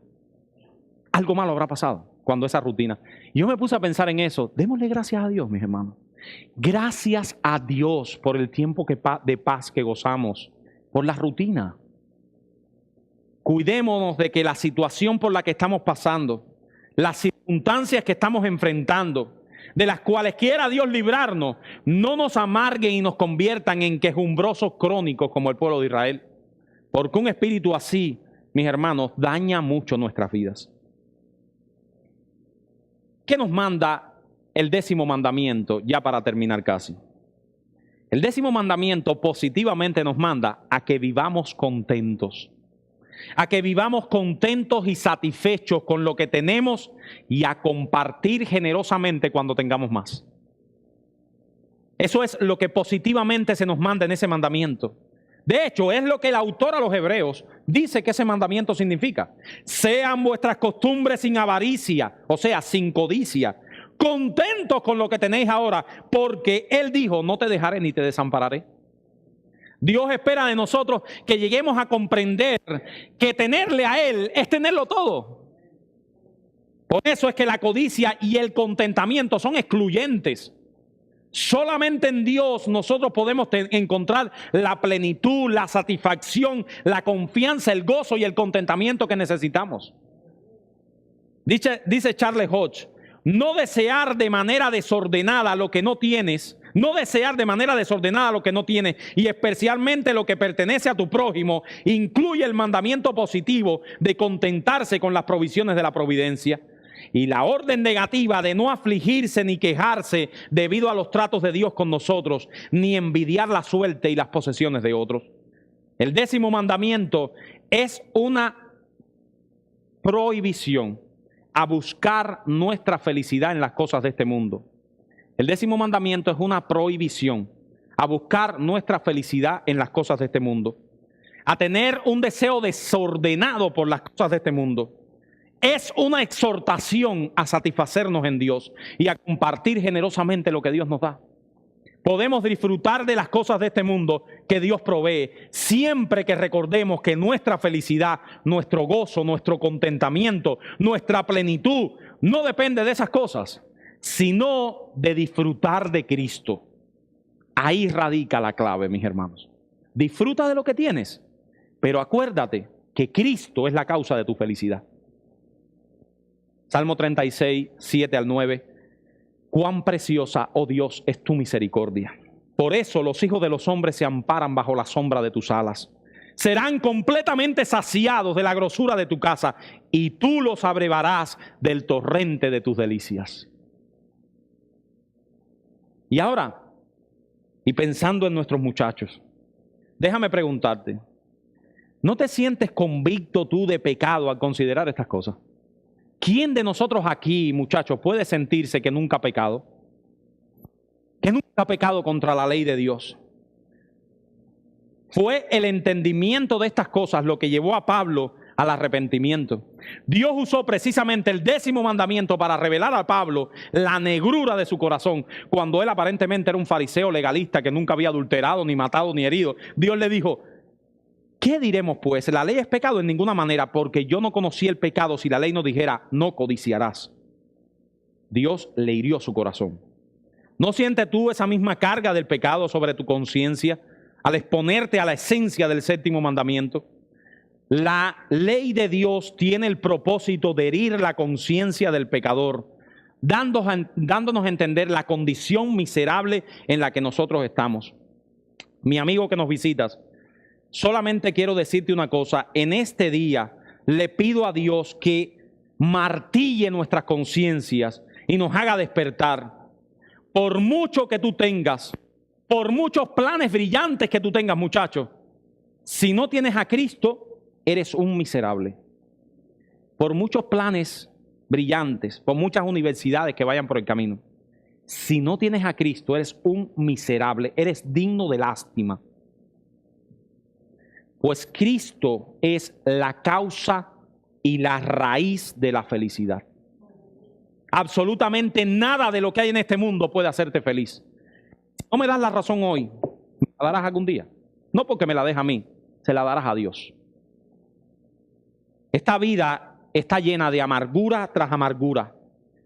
Algo malo habrá pasado cuando esa rutina. Y yo me puse a pensar en eso. Démosle gracias a Dios, mis hermanos. Gracias a Dios por el tiempo de paz que gozamos, por la rutina. Cuidémonos de que la situación por la que estamos pasando, las circunstancias que estamos enfrentando, de las cuales quiera Dios librarnos, no nos amarguen y nos conviertan en quejumbrosos crónicos como el pueblo de Israel. Porque un espíritu así, mis hermanos, daña mucho nuestras vidas. ¿Qué nos manda el 10º mandamiento? Ya para terminar casi. El 10º mandamiento positivamente nos manda a que vivamos contentos. A que vivamos contentos y satisfechos con lo que tenemos y a compartir generosamente cuando tengamos más. Eso es lo que positivamente se nos manda en ese mandamiento. De hecho, es lo que el autor a los Hebreos dice que ese mandamiento significa. Sean vuestras costumbres sin avaricia, o sea, sin codicia, contentos con lo que tenéis ahora, porque Él dijo: no te dejaré ni te desampararé. Dios espera de nosotros que lleguemos a comprender que tenerle a Él es tenerlo todo. Por eso es que la codicia y el contentamiento son excluyentes. Solamente en Dios nosotros podemos encontrar la plenitud, la satisfacción, la confianza, el gozo y el contentamiento que necesitamos. Dice Charles Hodge: no desear de manera desordenada lo que no tienes, no desear de manera desordenada lo que no tienes, y especialmente lo que pertenece a tu prójimo, incluye el mandamiento positivo de contentarse con las provisiones de la providencia. Y la orden negativa de no afligirse ni quejarse debido a los tratos de Dios con nosotros, ni envidiar la suerte y las posesiones de otros. El 10º mandamiento es una prohibición a buscar nuestra felicidad en las cosas de este mundo. El 10º mandamiento es una prohibición a buscar nuestra felicidad en las cosas de este mundo. a tener un deseo desordenado por las cosas de este mundo. Es una exhortación a satisfacernos en Dios y a compartir generosamente lo que Dios nos da. Podemos disfrutar de las cosas de este mundo que Dios provee, siempre que recordemos que nuestra felicidad, nuestro gozo, nuestro contentamiento, nuestra plenitud, no depende de esas cosas, sino de disfrutar de Cristo. Ahí radica la clave, mis hermanos. Disfruta de lo que tienes, pero acuérdate que Cristo es la causa de tu felicidad. Salmo 36, 7 al 9. Cuán preciosa, oh Dios, es tu misericordia. Por eso los hijos de los hombres se amparan bajo la sombra de tus alas. Serán completamente saciados de la grosura de tu casa y tú los abrevarás del torrente de tus delicias. Y ahora, y pensando en nuestros muchachos, déjame preguntarte, ¿no te sientes convicto tú de pecado al considerar estas cosas? ¿Quién de nosotros aquí, muchachos, puede sentirse que nunca ha pecado? Que nunca ha pecado contra la ley de Dios. Fue el entendimiento de estas cosas lo que llevó a Pablo al arrepentimiento. Dios usó precisamente el 10º mandamiento para revelar a Pablo la negrura de su corazón. Cuando él aparentemente era un fariseo legalista que nunca había adulterado, ni matado, ni herido, Dios le dijo: ¿qué diremos pues? ¿La ley es pecado? En ninguna manera, porque yo no conocí el pecado si la ley nos dijera, no codiciarás. Dios le hirió su corazón. ¿No sientes tú esa misma carga del pecado sobre tu conciencia al exponerte a la esencia del 7º mandamiento? La ley de Dios tiene el propósito de herir la conciencia del pecador, dándonos a entender la condición miserable en la que nosotros estamos. Mi amigo que nos visitas, solamente quiero decirte una cosa. En este día le pido a Dios que martille nuestras conciencias y nos haga despertar. Por mucho que tú tengas, por muchos planes brillantes que tú tengas, muchachos, si no tienes a Cristo, eres un miserable. Por muchos planes brillantes, por muchas universidades que vayan por el camino, si no tienes a Cristo, eres un miserable, eres digno de lástima. Pues Cristo es la causa y la raíz de la felicidad. Absolutamente nada de lo que hay en este mundo puede hacerte feliz. Si no me das la razón hoy, ¿me la darás algún día? No porque me la dejes a mí, se la darás a Dios. Esta vida está llena de amargura tras amargura,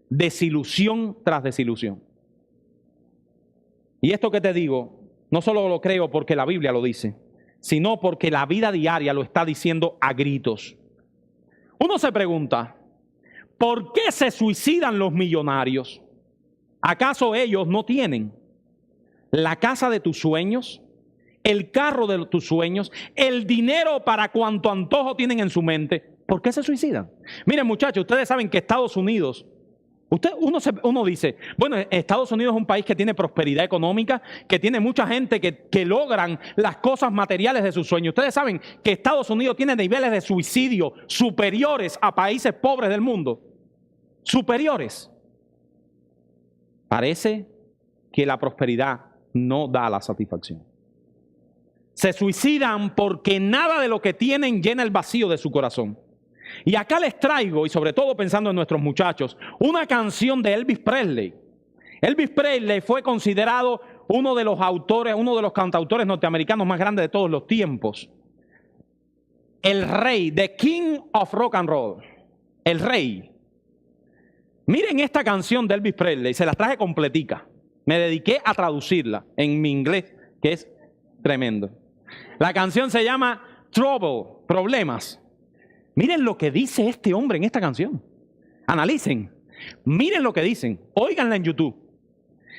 desilusión tras desilusión. Y esto que te digo, no solo lo creo porque la Biblia lo dice, sino porque la vida diaria lo está diciendo a gritos. Uno se pregunta, ¿por qué se suicidan los millonarios? ¿Acaso ellos no tienen la casa de tus sueños, el carro de tus sueños, el dinero para cuanto antojo tienen en su mente? ¿Por qué se suicidan? Miren, muchachos, ustedes saben que Estados Unidos, uno dice, bueno, Estados Unidos es un país que tiene prosperidad económica, que tiene mucha gente que logran las cosas materiales de sus sueños. Ustedes saben que Estados Unidos tiene niveles de suicidio superiores a países pobres del mundo. Superiores. Parece que la prosperidad no da la satisfacción. Se suicidan porque nada de lo que tienen llena el vacío de su corazón. Y acá les traigo, y sobre todo pensando en nuestros muchachos, una canción de Elvis Presley. Elvis Presley fue considerado uno de los autores, uno de los cantautores norteamericanos más grandes de todos los tiempos. El rey, the king of rock and roll. El rey. Miren esta canción de Elvis Presley, se la traje completica. Me dediqué a traducirla en mi inglés, que es tremendo. La canción se llama Trouble, Problemas. Miren lo que dice este hombre en esta canción. Analicen. Miren lo que dicen. Óiganla en YouTube.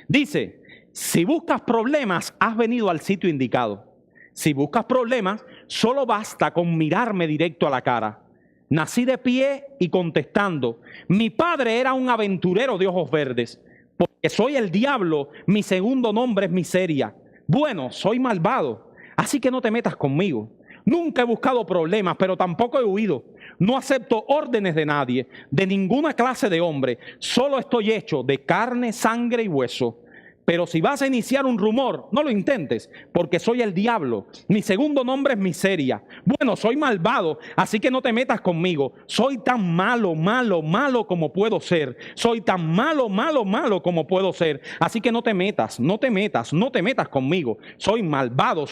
Dice, si buscas problemas, has venido al sitio indicado. Si buscas problemas, solo basta con mirarme directo a la cara. Nací de pie y contestando. Mi padre era un aventurero de ojos verdes. Porque soy el diablo, mi segundo nombre es miseria. Bueno, soy malvado, así que no te metas conmigo. Nunca he buscado problemas, pero tampoco he huido. No acepto órdenes de nadie, de ninguna clase de hombre. Solo estoy hecho de carne, sangre y hueso. Pero si vas a iniciar un rumor, no lo intentes, porque soy el diablo. Mi segundo nombre es miseria. Bueno, soy malvado, así que no te metas conmigo. Soy tan malo, malo, malo como puedo ser. Soy tan malo, malo, malo como puedo ser. Así que no te metas, no te metas, no te metas conmigo. Soy malvado,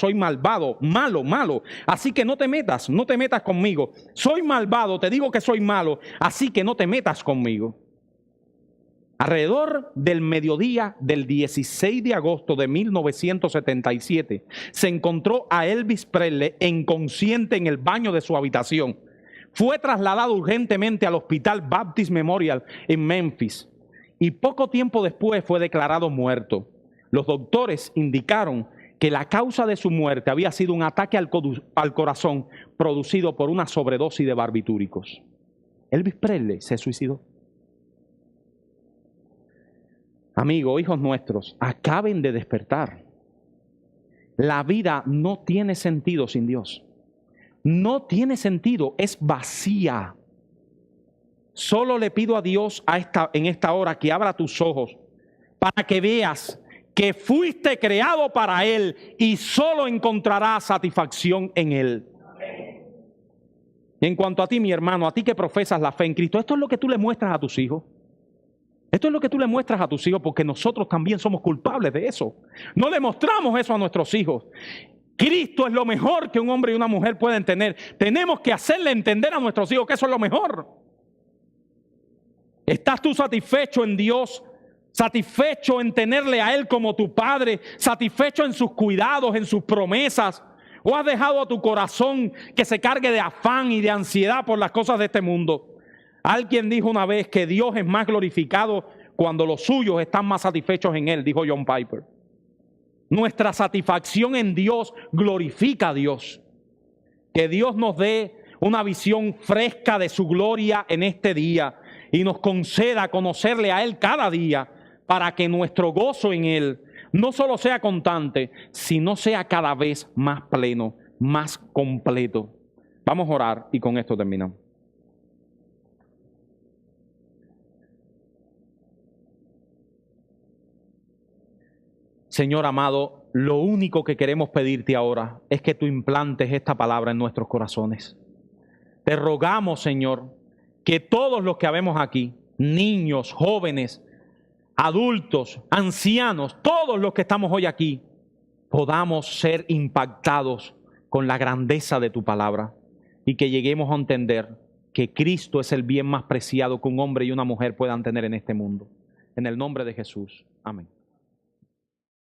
malo, malo. Así que no te metas, no te metas conmigo. Soy malvado, te digo que soy malo, así que no te metas conmigo. Alrededor del mediodía del 16 de agosto de 1977, se encontró a Elvis Presley inconsciente en el baño de su habitación. Fue trasladado urgentemente al Hospital Baptist Memorial en Memphis y poco tiempo después fue declarado muerto. Los doctores indicaron que la causa de su muerte había sido un ataque al corazón producido por una sobredosis de barbitúricos. Elvis Presley se suicidó. Amigos, hijos nuestros, acaben de despertar. La vida no tiene sentido sin Dios. No tiene sentido, es vacía. Solo le pido a Dios en esta hora que abra tus ojos para que veas que fuiste creado para Él y solo encontrarás satisfacción en Él. En cuanto a ti, mi hermano, a ti que profesas la fe en Cristo, esto es lo que tú le muestras a tus hijos. Esto es lo que tú le muestras a tus hijos, porque nosotros también somos culpables de eso. No le mostramos eso a nuestros hijos. Cristo es lo mejor que un hombre y una mujer pueden tener. Tenemos que hacerle entender a nuestros hijos que eso es lo mejor. ¿Estás tú satisfecho en Dios? ¿Satisfecho en tenerle a Él como tu Padre? ¿Satisfecho en sus cuidados, en sus promesas? ¿O has dejado a tu corazón que se cargue de afán y de ansiedad por las cosas de este mundo? Alguien dijo una vez que Dios es más glorificado cuando los suyos están más satisfechos en Él, dijo John Piper. Nuestra satisfacción en Dios glorifica a Dios. Que Dios nos dé una visión fresca de su gloria en este día y nos conceda conocerle a Él cada día para que nuestro gozo en Él no solo sea constante, sino sea cada vez más pleno, más completo. Vamos a orar y con esto terminamos. Señor amado, lo único que queremos pedirte ahora es que tú implantes esta palabra en nuestros corazones. Te rogamos, Señor, que todos los que habemos aquí, niños, jóvenes, adultos, ancianos, todos los que estamos hoy aquí, podamos ser impactados con la grandeza de tu palabra y que lleguemos a entender que Cristo es el bien más preciado que un hombre y una mujer puedan tener en este mundo. En el nombre de Jesús. Amén.